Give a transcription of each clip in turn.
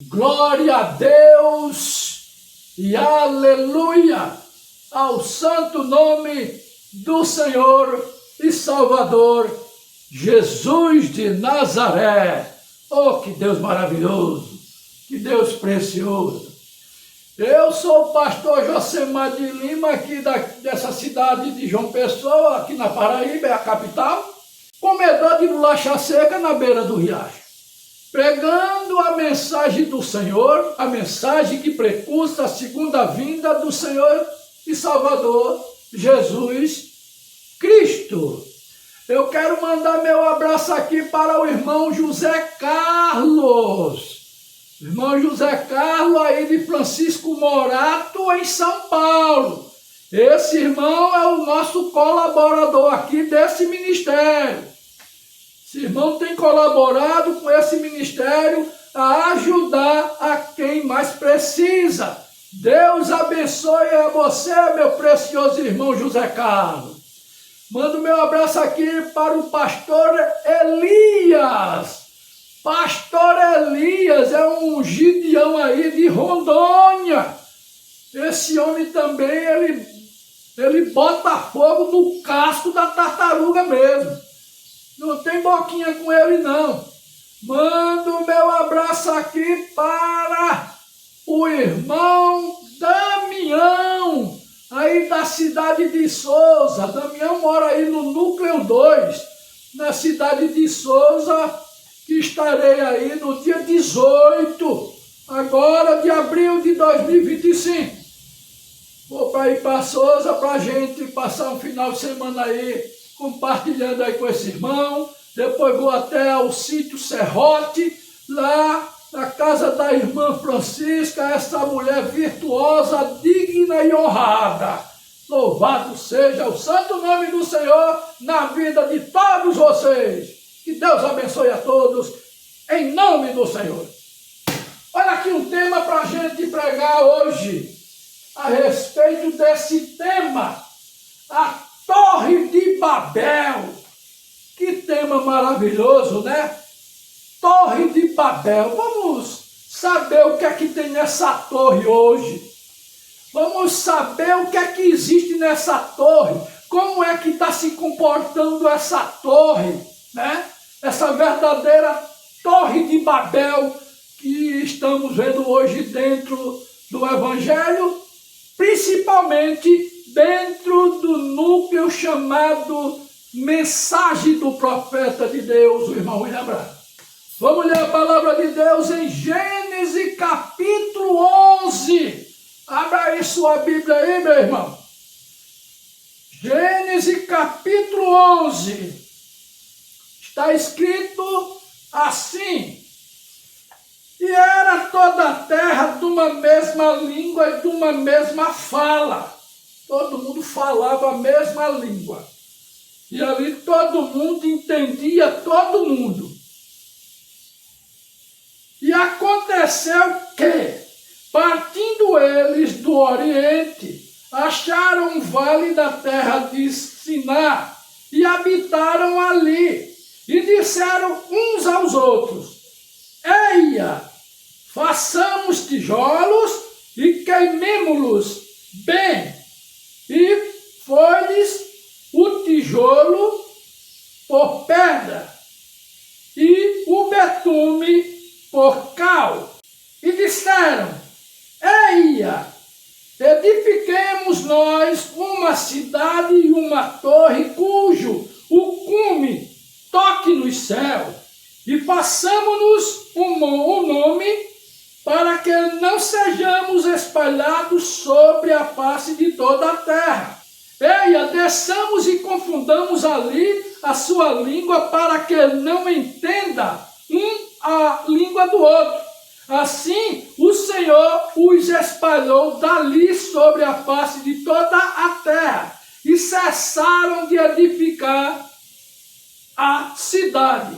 Glória a Deus e aleluia ao santo nome do Senhor e Salvador Jesus de Nazaré. Oh, que Deus maravilhoso, que Deus precioso. Eu sou o pastor Josemar de Lima, aqui dessa cidade de João Pessoa, aqui na Paraíba, é a capital, comedor de bolacha seca na beira do riacho, pregando a mensagem do Senhor, a mensagem que precursa a segunda vinda do Senhor e Salvador Jesus Cristo. Eu quero mandar meu abraço aqui para o irmão José Carlos. Irmão José Carlos aí de Francisco Morato, em São Paulo. Esse irmão é o nosso colaborador aqui desse ministério. Esse irmão tem colaborado com esse ministério a ajudar a quem mais precisa. Deus abençoe a você, meu precioso irmão José Carlos. Mando meu abraço aqui para o pastor Elias. Pastor Elias é um gideão aí de Rondônia. Esse homem também, ele bota fogo no casco da tartaruga mesmo. Não tem boquinha com ele, não. Mando meu abraço aqui para o irmão Damião, aí da cidade de Souza. Damião mora aí no Núcleo 2, na cidade de Souza, que estarei aí no dia 18, agora de abril de 2025. Vou para ir para Souza para a gente passar um final de semana aí, compartilhando aí com esse irmão. Depois vou até ao sítio Serrote, lá na casa da irmã Francisca, essa mulher virtuosa, digna e honrada. Louvado seja o santo nome do Senhor na vida de todos vocês. Que Deus abençoe a todos, em nome do Senhor. Olha aqui um tema para a gente pregar hoje, a respeito desse tema, a Torre de Babel. Que tema maravilhoso, né? Torre de Babel. Vamos saber o que é que tem nessa torre hoje. Vamos saber o que é que existe nessa torre. Como é que está se comportando essa torre, né? Essa verdadeira Torre de Babel que estamos vendo hoje dentro do Evangelho, principalmente dentro do núcleo chamado Mensagem do Profeta de Deus, o irmão William Branco. Vamos ler a palavra de Deus em Gênesis capítulo 11. Abra aí sua Bíblia aí, meu irmão. Gênesis capítulo 11. Está escrito assim: e era toda a terra de uma mesma língua e de uma mesma fala. Todo mundo falava a mesma língua. E ali todo mundo entendia todo mundo. E aconteceu que, partindo eles do Oriente, acharam um vale da terra de Siná e habitaram ali. E disseram uns aos outros: eia, façamos tijolos e queimemo-los bem. E foi-lhes o tijolo por pedra e o betume por cal. E disseram: eia, edifiquemos nós uma cidade e uma torre cujo o cume toque nos céus, e façamos-nos um nome, para que não sejamos espalhados sobre a face de toda a terra. Eia, desçamos e confundamos ali a sua língua, para que não entenda a língua do outro. Assim o Senhor os espalhou dali sobre a face de toda a terra, e cessaram de edificar a cidade.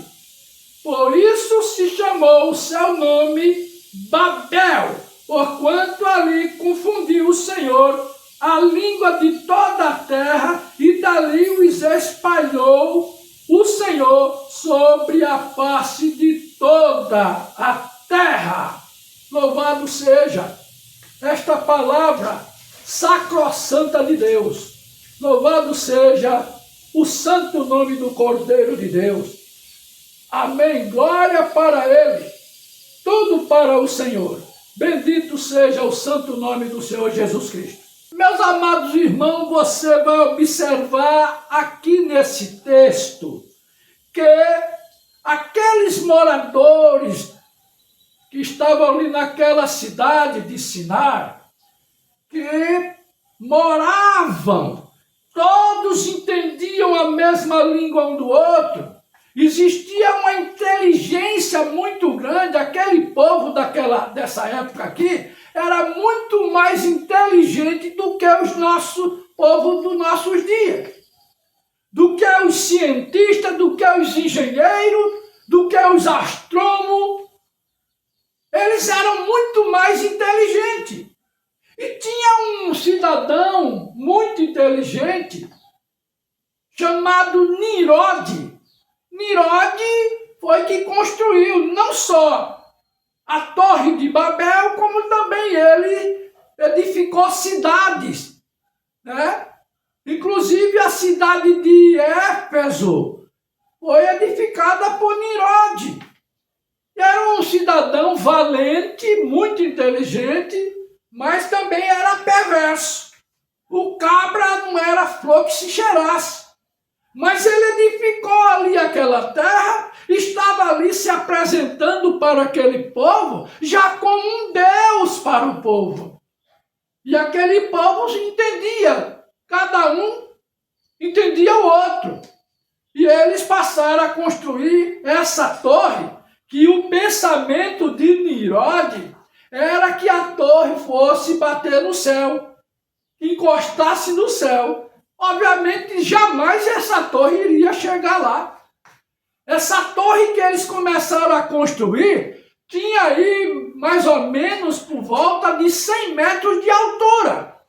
Por isso se chamou o seu nome Babel, porquanto ali confundiu o Senhor a língua de toda a terra, e dali os espalhou o Senhor sobre a face de toda a terra. louvado seja esta palavra sacrossanta de Deus. Louvado seja o santo nome do Cordeiro de Deus. Amém. Glória para Ele. Tudo para o Senhor. Bendito seja o santo nome do Senhor Jesus Cristo. Meus amados irmãos, você vai observar aqui nesse texto que aqueles moradores que estavam ali naquela cidade de Sinar, que moravam, todos entendiam a mesma língua um do outro, existia uma inteligência muito grande. Aquele povo dessa época aqui era muito mais inteligente do que os nossos povos dos nossos dias, do que os cientistas, do que os engenheiros, do que os astrônomos. Eles eram muito mais inteligentes. E tinha um cidadão muito inteligente chamado Nimrod. Nimrod foi que construiu não só a Torre de Babel, como também ele edificou cidades, né? Inclusive a cidade de Éfeso foi edificada por Nimrod. Era um cidadão valente, muito inteligente, mas também era perverso. O cabra não era flor que se cheirasse. Mas ele edificou ali aquela terra, estava ali se apresentando para aquele povo, já como um Deus para o povo. E aquele povo entendia, cada um entendia o outro. E eles passaram a construir essa torre, que o pensamento de Nimrod era que a torre fosse bater no céu, encostasse no céu. Obviamente, jamais essa torre iria chegar lá. Essa torre que eles começaram a construir tinha aí mais ou menos por volta de 100 metros de altura.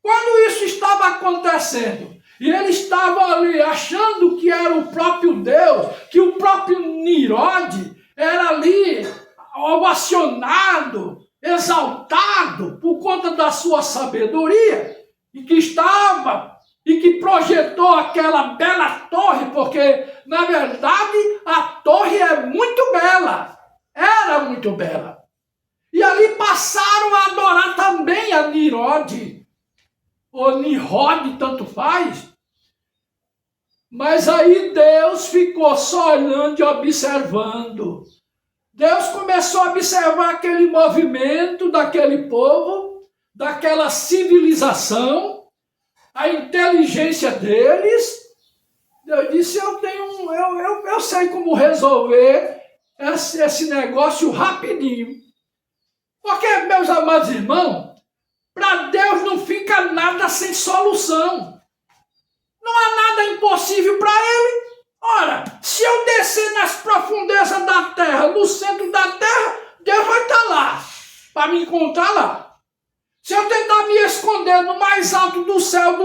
Quando isso estava acontecendo, e eles estavam ali achando que era o próprio Deus, que o próprio Nimrod era ali ovacionado, exaltado por conta da sua sabedoria, e que projetou aquela bela torre, porque, na verdade, a torre é muito bela, era muito bela. E ali passaram a adorar também a Nimrod, ou Nimrod, tanto faz. Mas aí Deus ficou só olhando e observando. Deus começou a observar aquele movimento daquele povo, daquela civilização, a inteligência deles. Deus disse: eu sei como resolver esse negócio rapidinho. Porque, meus amados irmãos, para Deus não fica nada sem solução. Não há nada impossível para Ele. Ora, se eu descer nas profundezas da terra, no centro da terra, Deus vai estar lá, para me encontrar lá. Se eu tentar me esconder no mais alto do céu,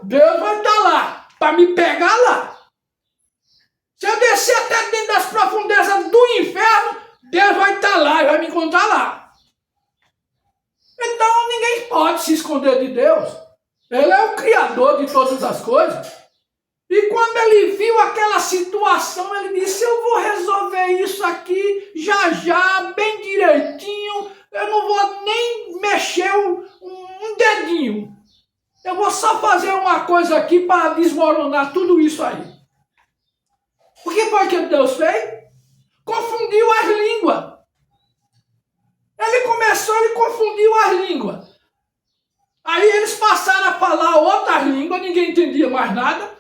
Deus vai estar lá, para me pegar lá. Se eu descer até dentro das profundezas do inferno, Deus vai estar lá e vai me encontrar lá. Então ninguém pode se esconder de Deus. Ele é o Criador de todas as coisas. E quando ele viu aquela situação, ele disse: eu vou resolver isso aqui já, bem direitinho. Eu não vou nem mexer um dedinho. Eu vou só fazer uma coisa aqui para desmoronar tudo isso aí. O que foi que Deus fez? Confundiu as línguas. Ele confundiu as línguas. Aí eles passaram a falar outras línguas, ninguém entendia mais nada.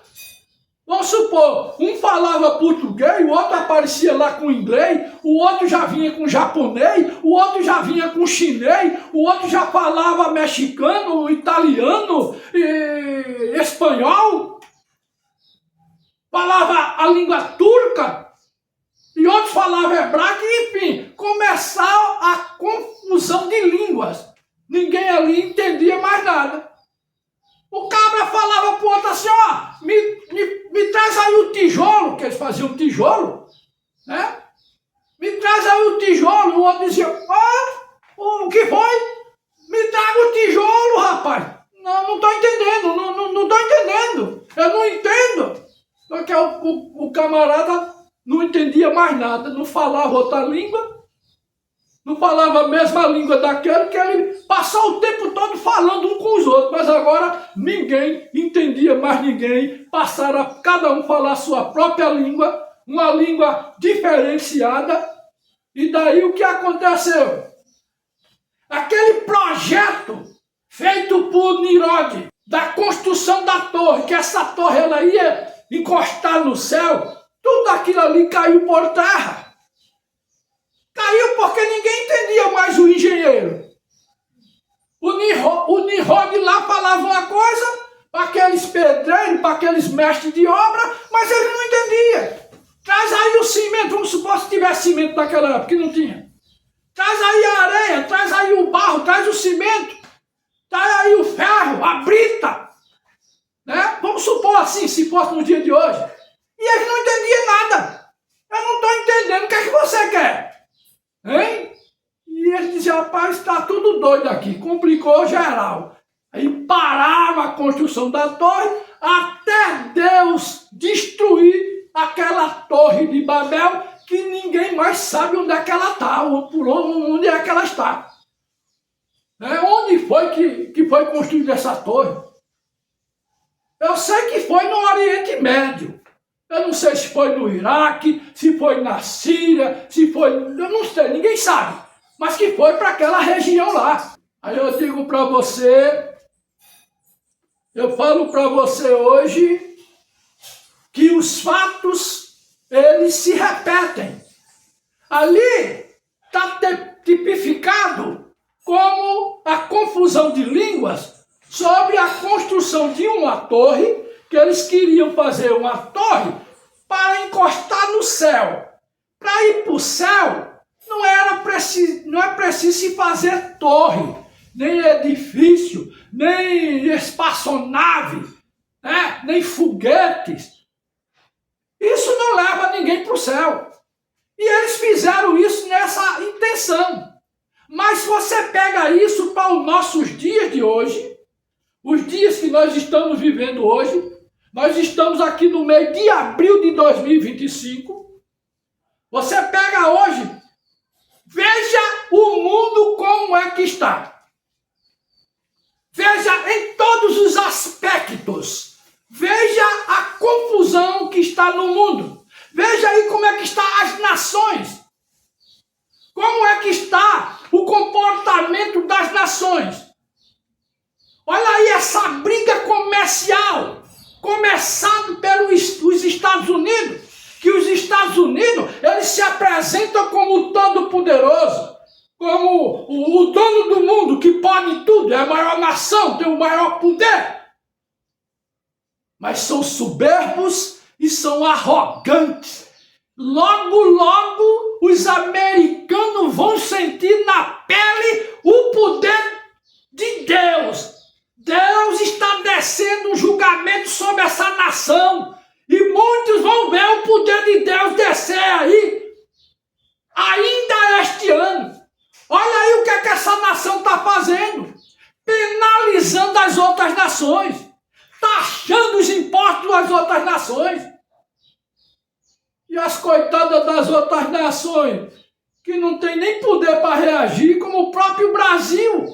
Vamos supor, um falava português, o outro aparecia lá com inglês, o outro já vinha com japonês, o outro já vinha com chinês, o outro já falava mexicano, italiano, espanhol, falava a língua turca, e outros falavam hebraico, enfim, começou a confusão de línguas. Ninguém ali entendia mais nada. O cabra falava pro outro assim: ó, me traz aí o tijolo, que eles faziam tijolo, né? Me traz aí o tijolo. O outro dizia: ó, O que foi? Me traga o tijolo, rapaz. Não estou entendendo, não estou entendendo. Eu não entendo. Porque o camarada não entendia mais nada, não falava outra língua, não falava a mesma língua daquele, que ele passou o tempo todo falando um com os outros, mas agora ninguém entendia mais ninguém, passaram a cada um falar a sua própria língua, uma língua diferenciada, e daí o que aconteceu? Aquele projeto feito por Nimrod, da construção da torre, que essa torre ela ia encostar no céu, tudo aquilo ali caiu por terra. Caiu porque ninguém entendia mais o engenheiro. O Nimrod lá falava uma coisa para aqueles pedreiros, para aqueles mestres de obra, mas eles não entendiam. Traz aí o cimento, vamos supor se tivesse cimento naquela época, que não tinha. Traz aí a areia, traz aí o barro, traz o cimento, traz aí o ferro, a brita. Né? Vamos supor assim, se fosse no dia de hoje. E eles não entendiam nada. Eu não estou entendendo, o que é que você quer? Hein? E ele dizia, rapaz, está tudo doido aqui, complicou geral. Aí pararam a construção da torre até Deus destruir aquela torre de Babel, que ninguém mais sabe onde é que ela está, ou por onde é que ela está. Onde foi que foi construída essa torre? Eu sei que foi no Oriente Médio. Eu não sei se foi no Iraque, se foi na Síria, se foi... Eu não sei, ninguém sabe. Mas que foi para aquela região lá. Aí eu digo para você, eu falo para você hoje, que os fatos, eles se repetem. Ali está tipificado como a confusão de línguas sobre a construção de uma torre, que eles queriam fazer uma torre para encostar no céu. Para ir para o céu, não é preciso se fazer torre, nem edifício, nem espaçonave, né? Nem foguetes. Isso não leva ninguém para o céu. E eles fizeram isso nessa intenção. Mas se você pega isso para os nossos dias de hoje, os dias que nós estamos vivendo hoje, nós estamos aqui no mês de abril de 2025. Você pega hoje, veja o mundo como é que está. Veja em todos os aspectos. Veja a confusão que está no mundo. Veja aí como é que estão as nações. Como é que está o comportamento das nações. Olha aí essa briga comercial, começando pelos Estados Unidos, que os Estados Unidos, eles se apresentam como o todo-poderoso, como o dono do mundo, que pode tudo, é a maior nação, tem o maior poder. Mas são soberbos e são arrogantes. Logo, logo, os americanos vão sentir na pele o poder de Deus. Deus está descendo um julgamento sobre essa nação. E muitos vão ver o poder de Deus descer aí, ainda este ano. Olha aí o que é que essa nação está fazendo. Penalizando as outras nações. Taxando os impostos das outras nações. E as coitadas das outras nações, que não tem nem poder para reagir, como o próprio Brasil,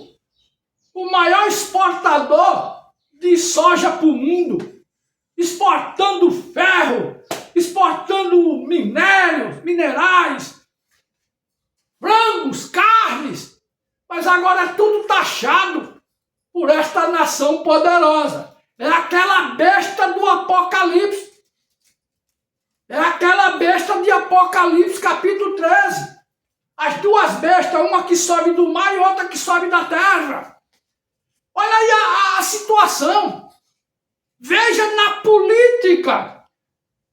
o maior exportador de soja para o mundo, exportando ferro, exportando minerais, frangos, carnes, mas agora é tudo taxado por esta nação poderosa. É aquela besta do Apocalipse. É aquela besta de Apocalipse, capítulo 13. As duas bestas, uma que sobe do mar e outra que sobe da terra. Olha aí a situação. Veja na política.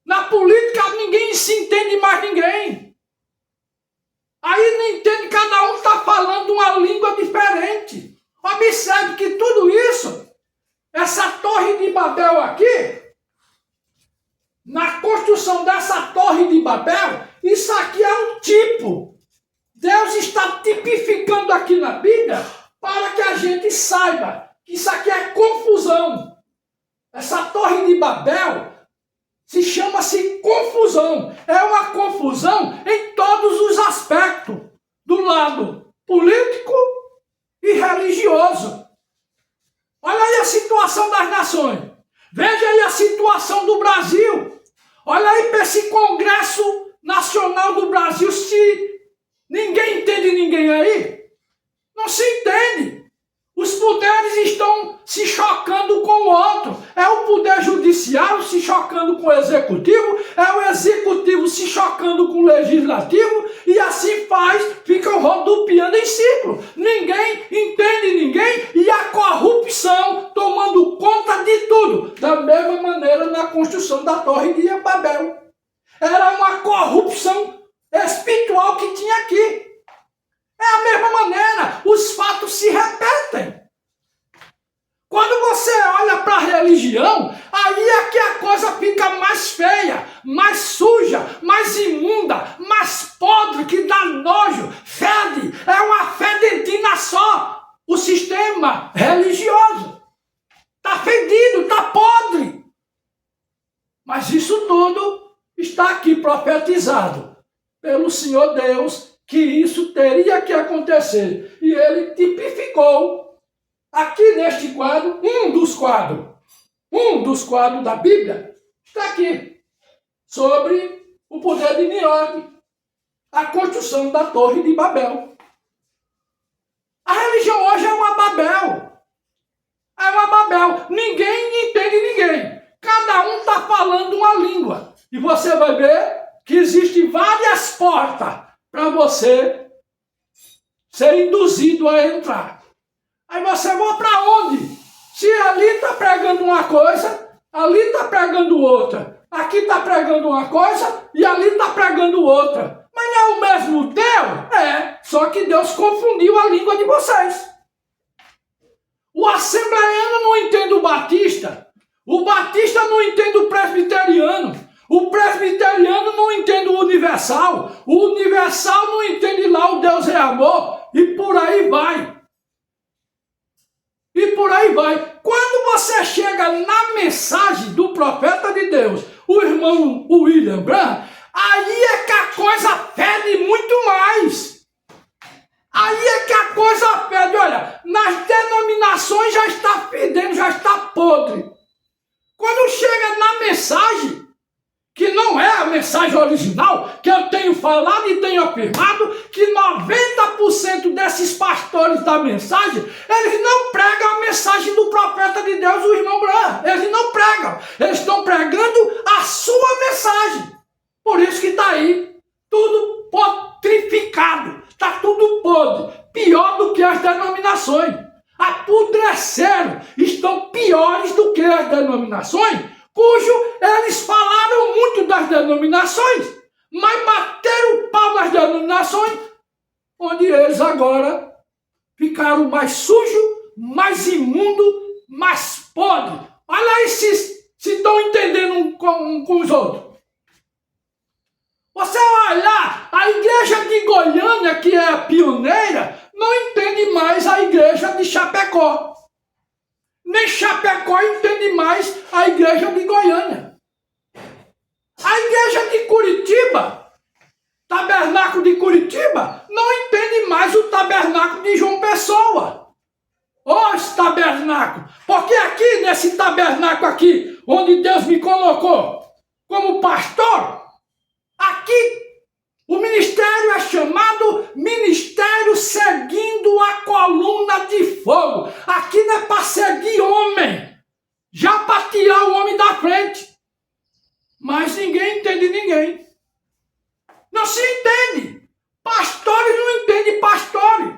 Na política ninguém se entende mais ninguém. Aí não entende, cada um está falando uma língua diferente. Observe que tudo isso, essa torre de Babel aqui, na construção dessa torre de Babel, isso aqui é um tipo Deus está tipificando aqui na Bíblia para que a gente saiba que isso aqui é confusão. Essa Torre de Babel chama-se confusão. É uma confusão em todos os aspectos, do lado político e religioso. Olha aí a situação das nações. Veja aí a situação do Brasil. Olha aí para esse Congresso Nacional do Brasil, se ninguém entende ninguém aí. Não se entende. Os poderes estão se chocando com o outro. É o poder judiciário se chocando com o executivo, é o executivo se chocando com o legislativo, e assim ficam rodopiando em ciclo. Ninguém entende ninguém e a corrupção tomando conta de tudo. Da mesma maneira na construção da Torre de Babel. Era uma corrupção espiritual que tinha aqui. É a mesma maneira, os fatos se repetem. Quando você olha para a religião, aí é que a coisa fica mais feia, mais suja, mais imunda, mais podre, que dá nojo, fede. É uma fedentina só. O sistema religioso está fedido, está podre. Mas isso tudo está aqui profetizado pelo Senhor Deus, que isso teria que acontecer. E ele tipificou aqui neste quadro, um dos quadros da Bíblia, está aqui, sobre o poder de Nimrod, a construção da Torre de Babel. A religião hoje é uma Babel. É uma Babel. Ninguém entende ninguém. Cada um está falando uma língua. E você vai ver que existem várias portas para você ser induzido a entrar. Aí você vai para onde? Se ali está pregando uma coisa, ali está pregando outra. Aqui está pregando uma coisa e ali está pregando outra. Mas não é o mesmo Deus? É, só que Deus confundiu a língua de vocês. O assembleiano não entende o batista não entende o presbiteriano. O presbiteriano não entende o universal não entende lá o Deus é amor, e por aí vai. E por aí vai. Quando você chega na mensagem do profeta de Deus, o irmão William Branham, aí é que a coisa fede muito mais. Aí é que a coisa fede. Olha, nas denominações já está fedendo, já está podre. Quando chega na mensagem, que não é a mensagem original, que eu tenho falado e tenho afirmado, que 90% desses pastores da mensagem, eles não pregam a mensagem do profeta de Deus, o irmão Branham. Eles não pregam. Eles estão pregando a sua mensagem. Por isso que está aí tudo potrificado. Está tudo podre. Pior do que as denominações. Apodreceram. Estão piores do que as denominações, cujo eles falaram muito das denominações, mas bateram o pau nas denominações, onde eles agora ficaram mais sujos, mais imundos, mais podres. Olha aí se estão entendendo um com os outros. Você vai olhar, a igreja de Goiânia, que é a pioneira, não entende mais a igreja de Chapecó. Nem Chapecó entende mais a igreja de Goiânia. A igreja de Curitiba, tabernáculo de Curitiba, não entende mais o tabernáculo de João Pessoa. Os tabernáculos. Porque aqui, nesse tabernáculo aqui, onde Deus me colocou como pastor, aqui o ministério é chamado Ministério Seguindo a Coluna de Fogo. Aqui não é para seguir homem, já para tirar o homem da frente. Mas ninguém entende ninguém. Não se entende. Pastores não entendem pastores.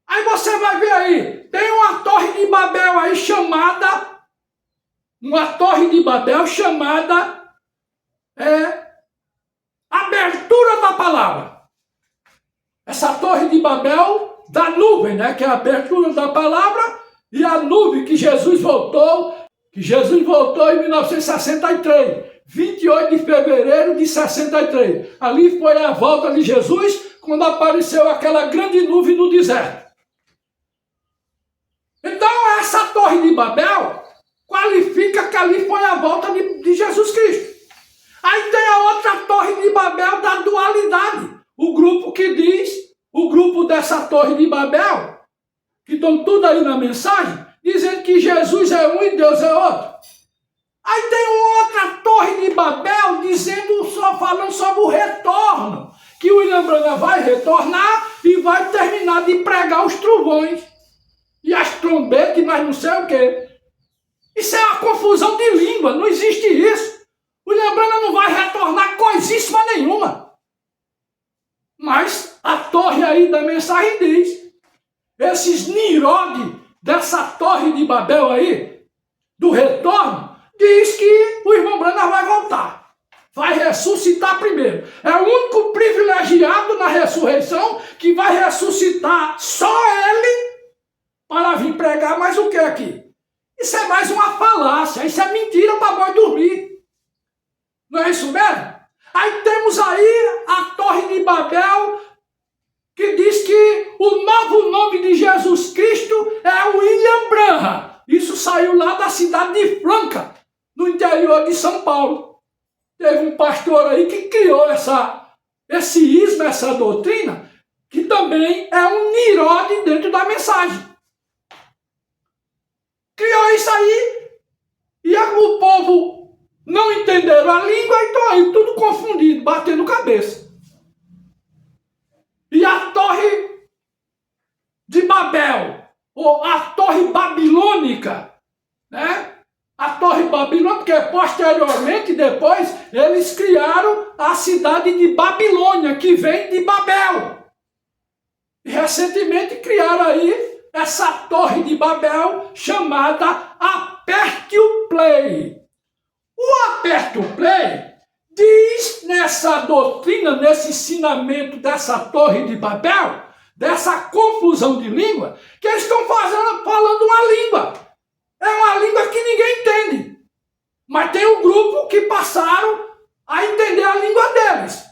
Aí você vai ver aí, tem uma Torre de Babel aí chamada, abertura da palavra. Essa Torre de Babel da nuvem, né? Que é a abertura da palavra, e a nuvem que Jesus voltou em 1963, 28 de fevereiro de 63. Ali foi a volta de Jesus quando apareceu aquela grande nuvem no deserto. Então, essa Torre de Babel qualifica que ali foi a volta de Jesus Cristo. Aí tem a outra Torre de Babel da dualidade. O grupo que diz, o grupo dessa Torre de Babel, que estão tudo aí na mensagem, dizendo que Jesus é um e Deus é outro. Aí tem outra Torre de Babel falando sobre o retorno, que o William Branham vai retornar e vai terminar de pregar os trovões e as trombetas e mais não sei o quê. Isso é uma confusão de língua, não existe isso. O William Branham não vai retornar coisíssima nenhuma. Mas a torre aí da mensagem diz, esses Nirod dessa Torre de Babel aí, do retorno, diz que o irmão Branham vai voltar. Vai ressuscitar primeiro. É o único privilegiado na ressurreição que vai ressuscitar só ele para vir pregar mais o que aqui? Isso é mais uma falácia, isso é mentira para boi dormir. Não é isso mesmo? Aí temos aí a Torre de Babel, que diz que o novo nome de Jesus Cristo é William Branham. Isso saiu lá da cidade de Franca, no interior de São Paulo. Teve um pastor aí que criou esse ismo, essa doutrina, que também é um Nirod dentro da mensagem. Criou isso aí, e o povo não entenderam a língua e estão aí tudo confundido, batendo cabeça. E a Torre de Babel, ou a Torre Babilônica, né? A Torre Babilônica, porque posteriormente, depois, eles criaram a cidade de Babilônia, que vem de Babel. E recentemente criaram aí essa Torre de Babel chamada Aperte o Play. O Aperte o Play diz nessa doutrina, nesse ensinamento dessa Torre de Babel, dessa confusão de língua, que eles estão falando uma língua. É uma língua que ninguém entende. Mas tem um grupo que passaram a entender a língua deles.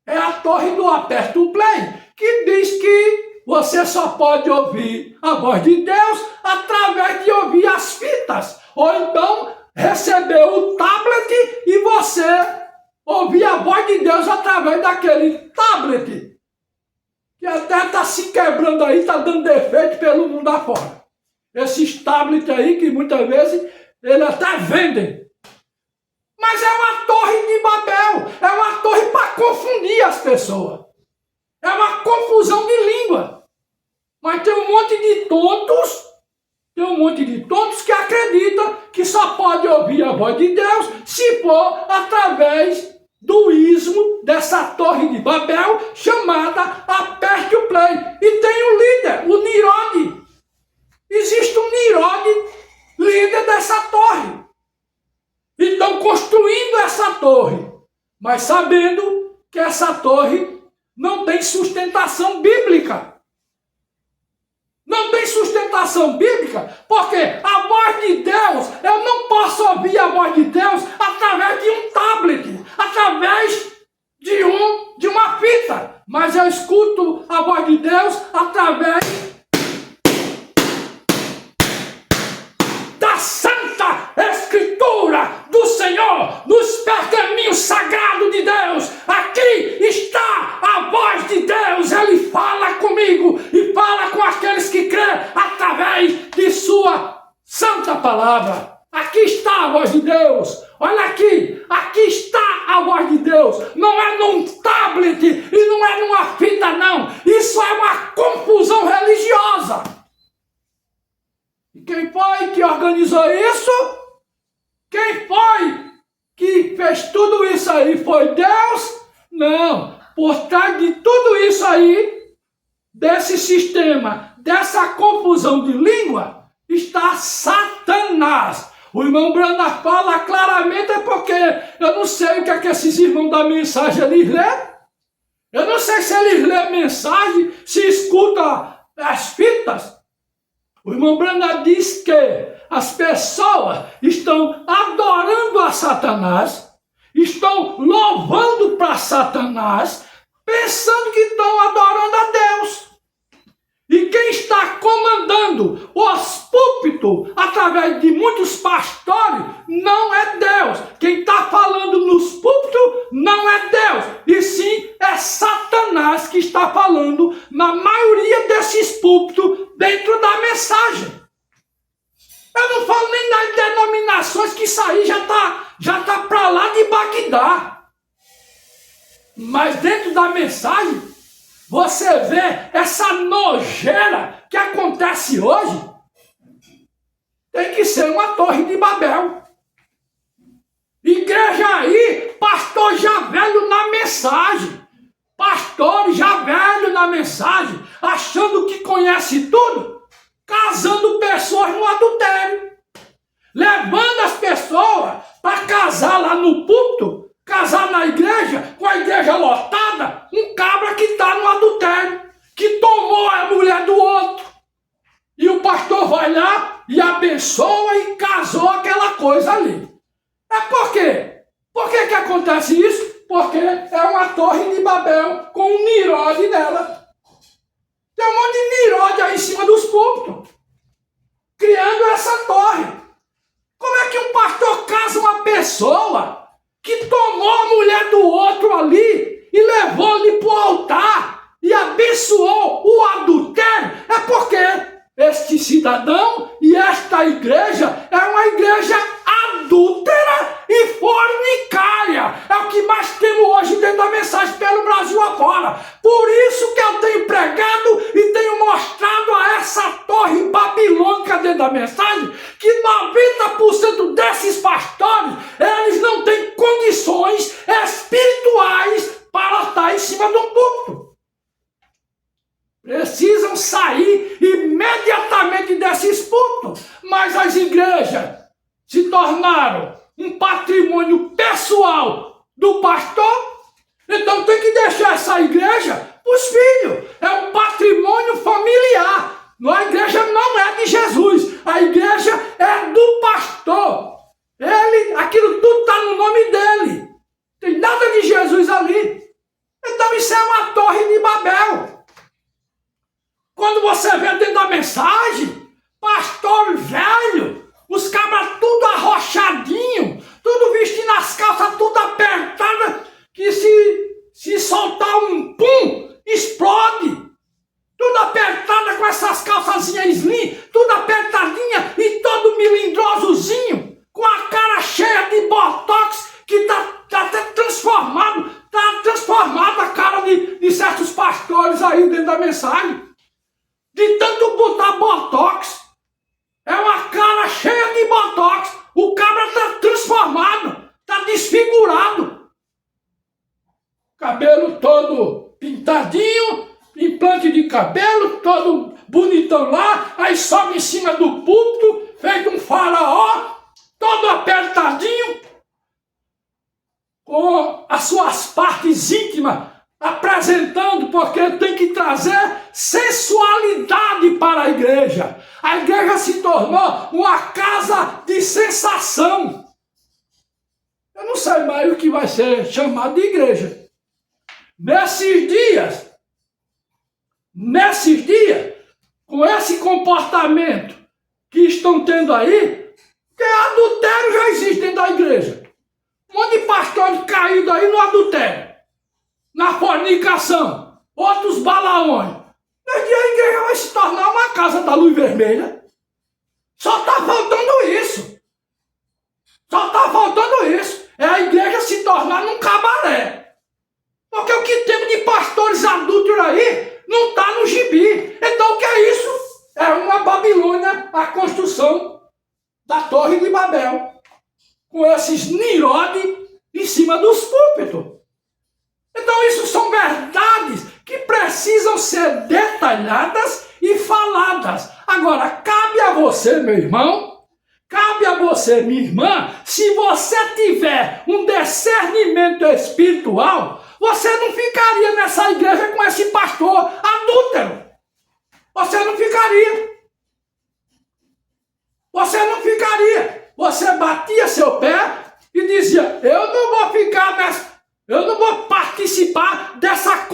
É a Torre do Aperte o Play, que diz que você só pode ouvir a voz de Deus através de ouvir as fitas. Ou então receber o tablet e você ouvir a voz de Deus através daquele tablet. Que até está se quebrando aí, está dando defeito pelo mundo afora. Esses tablets aí que muitas vezes eles até vendem. Mas é uma torre de Babel. É uma torre para confundir as pessoas. É uma confusão de língua. Mas tem um monte de tontos. Tem um monte de tontos que acreditam que só pode ouvir a voz de Deus se for através do ismo dessa Torre de Babel chamada Aperte o Play. E tem o líder, o Nirod. Existe um Nirod, líder dessa torre. E estão construindo essa torre, mas sabendo que essa torre não tem sustentação bíblica. Não tem sustentação bíblica, porque a voz de Deus, eu não posso ouvir a voz de Deus através de um tablet, através de uma fita, mas eu escuto a voz de Deus através da Santa Escritura do Senhor, nos pergaminhos sagrados de Deus. Aqui está a voz de Deus. Ele fala comigo e fala com aqueles que crêem através de sua santa palavra. Aqui está a voz de Deus. Olha aqui está a voz de Deus. Não é num tablet e não é numa fita, não. Isso é uma confusão religiosa. E quem foi que organizou isso? Quem foi que fez tudo isso aí? Foi Deus? Não. Por trás de tudo isso aí, desse sistema, dessa confusão de língua, está Satanás. O irmão Branham fala claramente porque eu não sei o que é que esses irmãos da mensagem eles lêem. Eu não sei se eles lêem a mensagem, se escuta as fitas. O irmão Branham diz que as pessoas estão adorando a Satanás, estão louvando para Satanás, pensando que estão adorando a Deus. E quem está comandando os púlpitos através de muitos pastores não é Deus. Quem está falando nos púlpitos não é Deus. E sim é Satanás que está falando na maioria desses púlpitos dentro da mensagem. Eu não falo nem das denominações, que isso aí já tá para lá de Bagdá. Mas dentro da mensagem, você vê essa nojeira que acontece hoje. Tem que ser uma torre de Babel. Igreja aí, pastor já velho na mensagem. Pastor já velho na mensagem, achando que conhece tudo, casando pessoas no adultério. Levando as pessoas para casar lá no púlpito, casar na igreja, com a igreja lotada, um cabra que está no adultério, que tomou a mulher do outro. E o pastor vai lá e abençoa e casou aquela coisa ali. É por quê? Por que que acontece isso? Porque é uma torre de Babel com um Nirode nela. Tem um monte de Nirode aí em cima dos púlpitos, criando essa torre. Como é que um pastor casa uma pessoa que tomou a mulher do outro ali e levou-lhe para o altar e abençoou o adultério? É porque este cidadão e esta igreja é uma igreja adúltera e fornicária. É o que mais temos hoje dentro da mensagem pelo Brasil afora. Por isso que eu tenho pregado e tenho mostrado a essa torre babilônica dentro da mensagem que 90% desses pastores, eles não têm condições espirituais para estar em cima de um púlpito. Precisam sair imediatamente desses púlpitos. Mas as igrejas se tornaram um patrimônio pessoal do pastor. Então tem que deixar essa igreja para os filhos. É um patrimônio familiar. A igreja não é de Jesus. A igreja é do pastor. Aquilo tudo está no nome dele. Tem nada de Jesus ali. Então isso é uma torre de Babel. Quando você vê dentro da mensagem, pastor velho, os cabras tudo arrochadinho, tudo vestindo as calças tudo apertadas, que se soltar um pum, explode. Tudo apertada com essas calçazinhas slim, tudo apertadinha e todo milindrosozinho, com a cara cheia de botox, que tá até transformado a cara de certos pastores aí dentro da mensagem. De tanto botar botox, é uma cara cheia de botox, o cabra está transformado, está desfigurado. Cabelo todo pintadinho, implante de cabelo, todo bonitão lá, aí sobe em cima do púlpito, feito um faraó, todo apertadinho, com as suas partes íntimas, apresentando, porque tem que trazer sensualidade para a igreja. A igreja se tornou uma casa de sensação. Eu não sei mais o que vai ser chamado de igreja. Nesses dias, com esse comportamento que estão tendo aí, que adultério já existe dentro da igreja. Um monte de pastores caídos aí no adultério, na fornicação, outros balaões. Nesse dia a igreja vai se tornar uma casa da luz vermelha. Só está faltando isso. É a igreja se tornar num cabaré. Porque o que temos de pastores adúlteros aí não está no gibi. Então o que é isso? É uma Babilônia, a construção da Torre de Babel. Com esses Nirode em cima dos púlpitos. Então isso são verdades que precisam ser detalhadas e faladas. Agora, cabe a você, meu irmão, cabe a você, minha irmã, se você tiver um discernimento espiritual, você não ficaria nessa igreja com esse pastor adúltero. Você não ficaria. Você batia seu pé e dizia, eu não vou participar dessa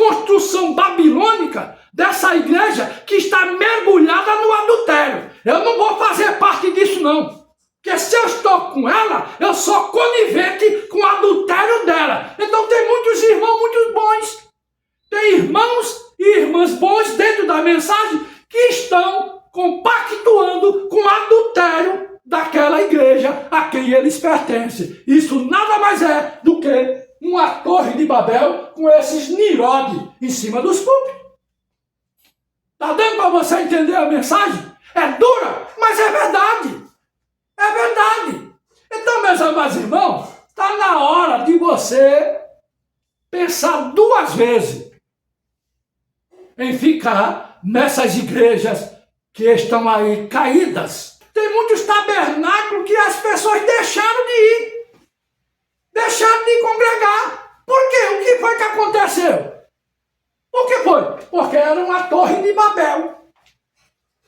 construção babilônica dessa igreja que está mergulhada no adultério. Eu não vou fazer parte disso, não. Porque se eu estou com ela, eu sou conivente com o adultério dela. Então tem muitos irmãos muito bons. Tem irmãos e irmãs bons dentro da mensagem que estão compactuando com o adultério daquela igreja a quem eles pertencem. Isso nada mais é do que uma torre de Babel com esses Nirod em cima dos púlpitos. Está dando para você entender a mensagem? É dura, mas é verdade. É verdade. Então, meus amados irmãos, está na hora de você pensar duas vezes em ficar nessas igrejas que estão aí caídas. Tem muitos tabernáculos que as pessoas deixaram de ir. Deixaram de congregar. Por quê? O que foi que aconteceu? O que foi? Porque era uma torre de Babel.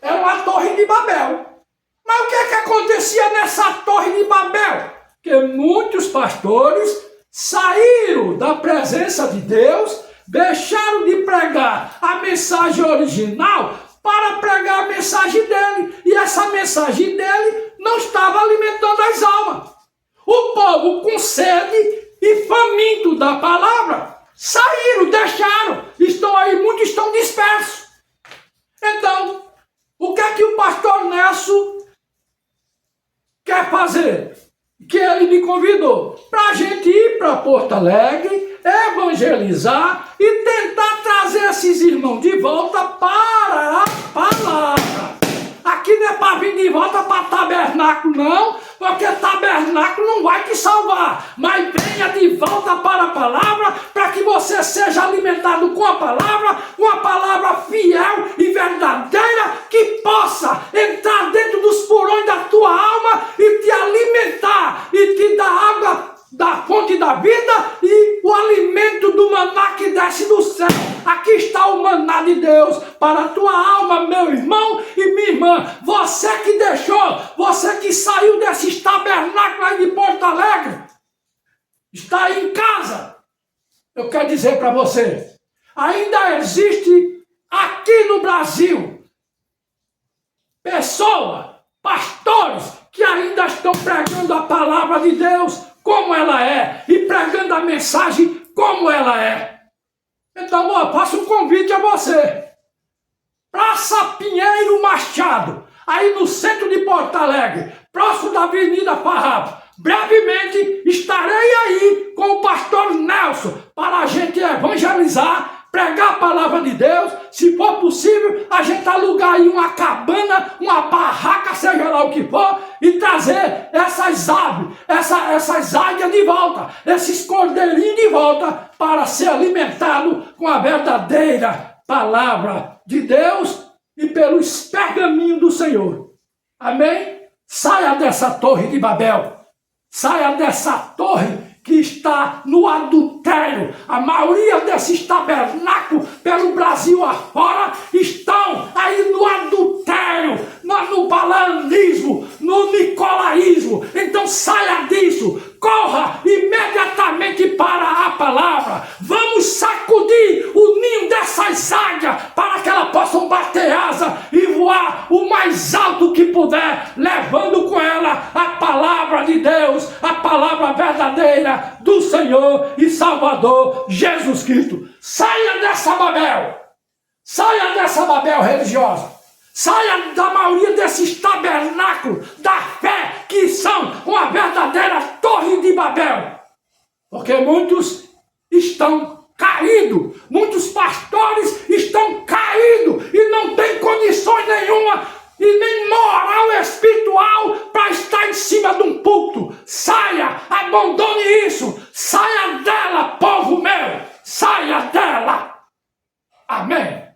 Era uma torre de Babel. Mas o que é que acontecia nessa torre de Babel? Que muitos pastores saíram da presença de Deus, deixaram de pregar a mensagem original para pregar a mensagem dele. E essa mensagem dele não estava alimentando as almas. O povo com sede e faminto da palavra saíram, deixaram. Estão aí, muitos estão dispersos. Então, o que é que o pastor Nelson quer fazer? Que ele me convidou para a gente ir para Porto Alegre, evangelizar e tentar trazer esses irmãos de volta para a palavra. Aqui não é para vir de volta para tabernáculo, não, porque tabernáculo não vai te salvar. Mas venha de volta para a palavra, para que você seja alimentado com a palavra, uma palavra fiel e verdadeira, que possa entrar dentro dos porões da tua alma e te alimentar, e te dar água da fonte da vida e o alimento do maná que desce do céu. Aqui está o maná de Deus para a tua alma, meu irmão e minha irmã. Você que deixou, você que saiu desses tabernáculos aí de Porto Alegre, está aí em casa. Eu quero dizer para você, ainda existe aqui no Brasil pessoas, pastores, que ainda estão pregando a palavra de Deus como ela é, e pregando a mensagem como ela é. Então, eu faço um convite a você. Praça Pinheiro Machado, aí no centro de Porto Alegre, próximo da Avenida Farrapos. Brevemente estarei aí com o pastor Nelson para a gente evangelizar, pregar a palavra de Deus. Se for possível, a gente alugar aí uma cabana, uma barraca, seja lá o que for, e trazer essas aves, essas águias de volta, esses cordeirinhos de volta, para ser alimentado com a verdadeira palavra de Deus e pelos pergaminhos do Senhor. Amém? Saia dessa torre de Babel. Saia dessa torre que está no adultério. A maioria desses tabernáculos pelo Brasil afora estão aí no adultério, no balanismo, no nicolaísmo. Então saia disso, corra imediatamente para a palavra. Vamos sacudir o ninho dessas águias para que elas possam bater asa e voar o mais alto que puder, levando com ela a palavra de Deus, a palavra verdadeira do Senhor e Salvador Jesus Cristo. Saia dessa Babel, saia dessa Babel religiosa, saia da maioria desses tabernáculos da fé que são uma verdadeira torre de Babel, porque muitos estão caídos, muitos pastores estão caídos e não têm condições nenhuma e nem moral espiritual para estar em cima de um púlpito. Saia, abandone isso, saia dela, povo meu, saia dela. Amém.